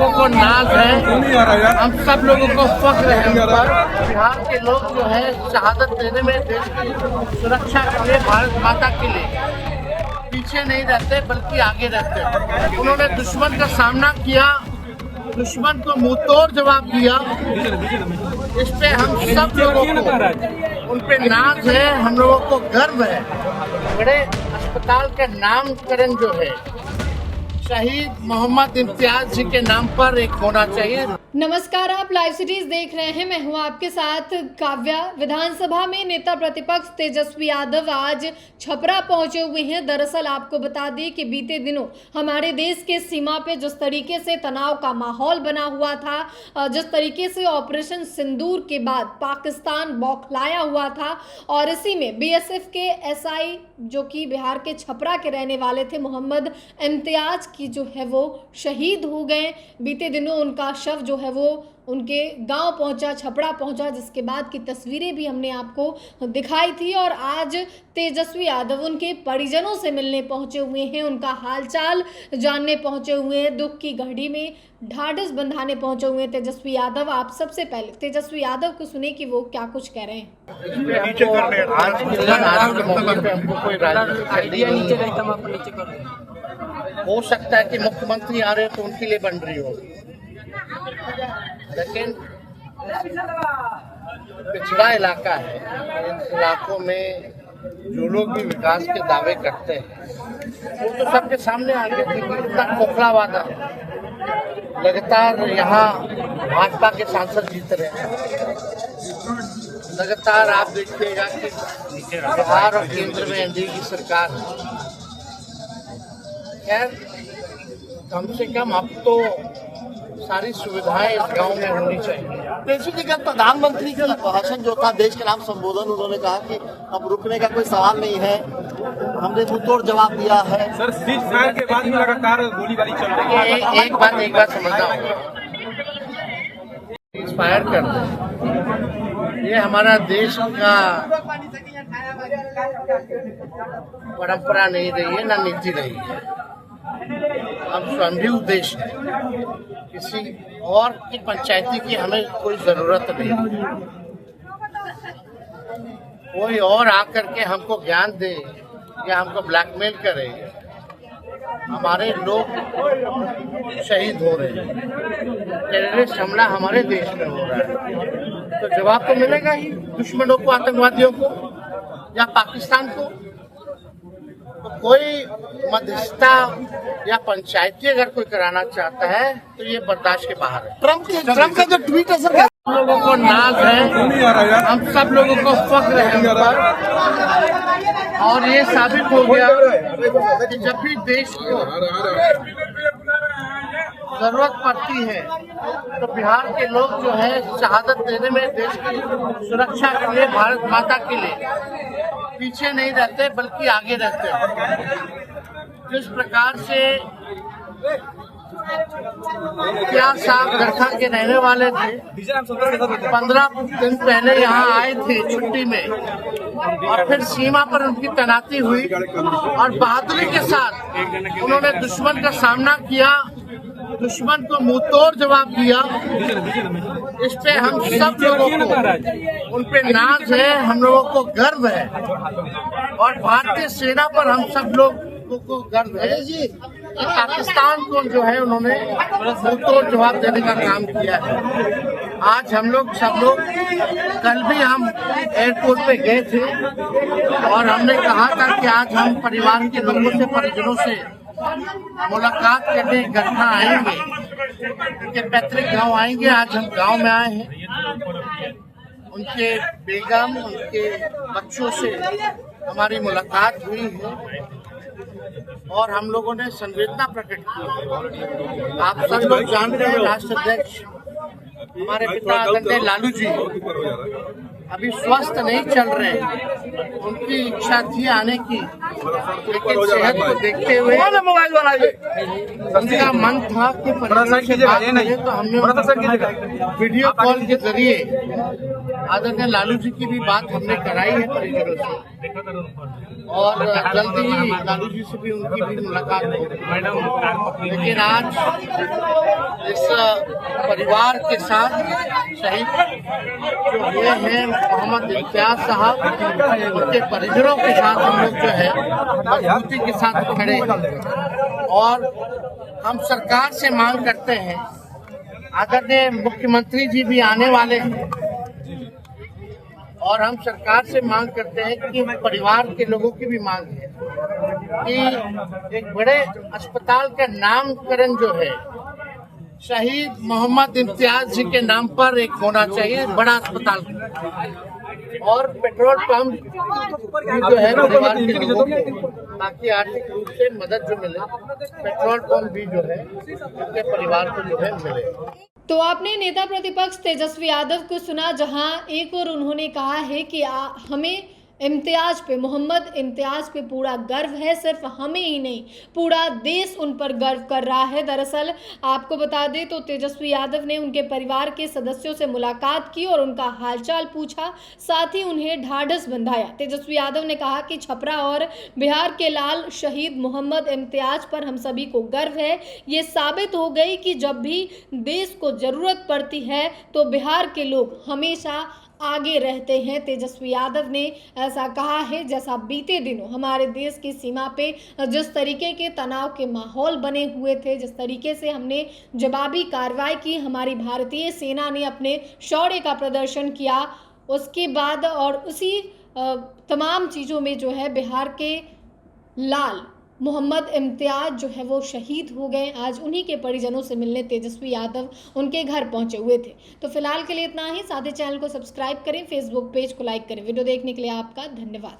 लोगों को नाज है, हम सब लोगों को फख्र है उन पर। बिहार के लोग जो है शहादत देने में देश की सुरक्षा के लिए, भारत माता के लिए पीछे नहीं रहते बल्कि आगे रहते। उन्होंने दुश्मन का सामना किया, दुश्मन को मुंह तोड़ जवाब दिया। इस पे हम सब लोगों को उन पे नाज है, हम लोगों को गर्व है। बड़े अस्पताल का नामकरण जो है शहीद मोहम्मद इम्तियाज जी के नाम पर एक होना चाहिए। नमस्कार, आप लाइव सीरीज देख रहे हैं। मैं हूं आपके साथ काव्या। विधानसभा में नेता प्रतिपक्ष तेजस्वी यादव आज छपरा पहुंचे हुए हैं। दरअसल आपको बता दें कि बीते दिनों हमारे देश के सीमा पे जिस तरीके से तनाव का माहौल बना हुआ था, जिस तरीके से ऑपरेशन सिंदूर के बाद पाकिस्तान बौखलाया हुआ था, और इसी में बीएसएफ के एसआई जो कि बिहार के छपरा के रहने वाले थे, मोहम्मद इम्तियाज की जो है वो शहीद हो गए। बीते दिनों उनका शव जो है वो उनके गांव पहुंचा, छपरा पहुंचा, जिसके बाद की तस्वीरें भी हमने आपको दिखाई थी। और आज तेजस्वी यादव उनके परिजनों से मिलने पहुंचे हुए हैं, उनका हालचाल जानने पहुंचे हुए हैं, दुख की घड़ी में ढाढ़स बंधाने पहंचे हुए हैं तेजस्वी यादव। आप सबसे पहले तेजस्वी यादव को सुने कि वो क्या कुछ कह रहे हैं। हो सकता है कि मुख्यमंत्री आ रहे हो तो उनके लिए बन रही हो, लेकिन पिछड़ा इलाका है। इन इलाकों में जो लोग भी विकास के दावे करते हैं वो तो सबके सामने आ गए थे। इतना खोखला वादा है। लगातार यहाँ भाजपा के सांसद जीत रहे हैं। लगातार आप देखिएगा कि बिहार और केंद्र में एनडीए की सरकार है। खैर, कम से कम अब तो सारी सुविधाएं इस गांव में होनी चाहिए। तेजस्वी जी का प्रधानमंत्री का भाषण जो था, देश के नाम संबोधन, उन्होंने कहा कि अब रुकने का कोई सवाल नहीं है, हमने मुंहतोड़ जवाब दिया है। सर, सीज फायर के बाद भी लगातार गोलीबारी चल रही है। एक बात समझना होगा, सीज फायर कर दे, ये हमारा देश का परंपरा नहीं रही है, ना नीति रही है। अब स्वयं देश है, किसी और की पंचायती की हमें कोई जरूरत नहीं। कोई और आकर के हमको ज्ञान दे या हमको ब्लैकमेल करे। हमारे लोग शहीद हो रहे हैं, टेररिस्ट हमला हमारे देश में हो रहा है, तो जवाब तो मिलेगा ही दुश्मनों को, आतंकवादियों को या पाकिस्तान को। तो कोई मध्यस्थता या पंचायती अगर कोई कराना चाहता है तो ये बर्दाश्त के बाहर है। ट्रम्प का जो ट्वीट है सर, हम लोगों को नाज है, हम सब लोगों को फख्र है उन पर। और ये साबित हो गया कि जब भी देश को जरूरत पड़ती है तो बिहार के लोग जो है शहादत देने में, देश की सुरक्षा के लिए, भारत माता के लिए पीछे नहीं रहते बल्कि आगे रहते हैं। जिस प्रकार से क्या साहब गरखा के रहने वाले थे, 15 दिन पहले यहाँ आए थे छुट्टी में, और फिर सीमा पर उनकी तैनाती हुई और बहादुरी के साथ उन्होंने दुश्मन का सामना किया, दुश्मन को मुंह तोड़ जवाब दिया। इस पे हम सब लोगों को उन पे नाज है, हम लोगों को गर्व है, और भारतीय सेना पर हम सब लोगों को गर्व है कि पाकिस्तान को जो है उन्होंने मुंह तोड़ जवाब देने का काम किया है। आज हम लोग सब लोग, कल भी हम एयरपोर्ट पे गए थे और हमने कहा था कि आज हम परिवार के लोगों से, परिजनों से मुलाकात करने गरखा आएंगे, उनके पैतृक गांव आएंगे। आज हम गांव में आए हैं, उनके बेगम, उनके बच्चों से हमारी मुलाकात हुई है और हम लोगों ने संवेदना प्रकट की। आप सब लोग जानते हैं राष्ट्र अध्यक्ष हमारे पिता आदरणीय लालू जी अभी स्वस्थ नहीं चल रहे हैं। उनकी इच्छा थी आने की, लेकिन सेहत को देखते हुए उनका मन था कि परिवार से बात करें, तो हमने वीडियो कॉल के जरिए आदरणीय लालू जी की भी बात हमने कराई है परिजनों से और जल्दी ही लालू जी से भी उनकी भी मुलाकात होगी। लेकिन आज इस परिवार के साथ शहीद जो हुए हैं मोहम्मद इम्तियाज साहब, उनके परिजनों के साथ हम लोग जो है मजबूती के साथ खड़े हैं और हम सरकार से मांग करते हैं, आदरणीय मुख्यमंत्री जी भी आने वाले हैं और हम सरकार से मांग करते हैं कि परिवार के लोगों की भी मांग है कि एक बड़े अस्पताल का नामकरण जो है शहीद मोहम्मद इम्तियाज जी के नाम पर एक होना चाहिए, बड़ा अस्पताल और पेट्रोल पंप जो है परिवार के लोगों को ताकि आर्थिक रूप से मदद जो मिले, पेट्रोल पंप भी जो है उनके परिवार को जो है मिले। तो आपने नेता प्रतिपक्ष तेजस्वी यादव को सुना, जहां एक और उन्होंने कहा है कि हमें इम्तियाज पे, मोहम्मद इम्तियाज पे पूरा गर्व है, सिर्फ हमें ही नहीं पूरा देश उन पर गर्व कर रहा है। दरअसल आपको बता दें तो तेजस्वी यादव ने उनके परिवार के सदस्यों से मुलाकात की और उनका हालचाल पूछा, साथ ही उन्हें ढाढ़स बंधाया। तेजस्वी यादव ने कहा कि छपरा और बिहार के लाल शहीद मोहम्मद इम्तियाज पर हम सभी को गर्व है। ये साबित हो गई कि जब भी देश को जरूरत पड़ती है तो बिहार के लोग हमेशा आगे रहते हैं। तेजस्वी यादव ने ऐसा कहा है, जैसा बीते दिनों हमारे देश की सीमा पे जिस तरीके के तनाव के माहौल बने हुए थे, जिस तरीके से हमने जवाबी कार्रवाई की, हमारी भारतीय सेना ने अपने शौर्य का प्रदर्शन किया, उसके बाद और उसी तमाम चीज़ों में जो है बिहार के लाल मोहम्मद इम्तियाज जो है वो शहीद हो गए। आज उन्हीं के परिजनों से मिलने तेजस्वी यादव उनके घर पहुंचे हुए थे। तो फिलहाल के लिए इतना ही। साथ ही चैनल को सब्सक्राइब करें, फेसबुक पेज को लाइक करें। वीडियो देखने के लिए आपका धन्यवाद।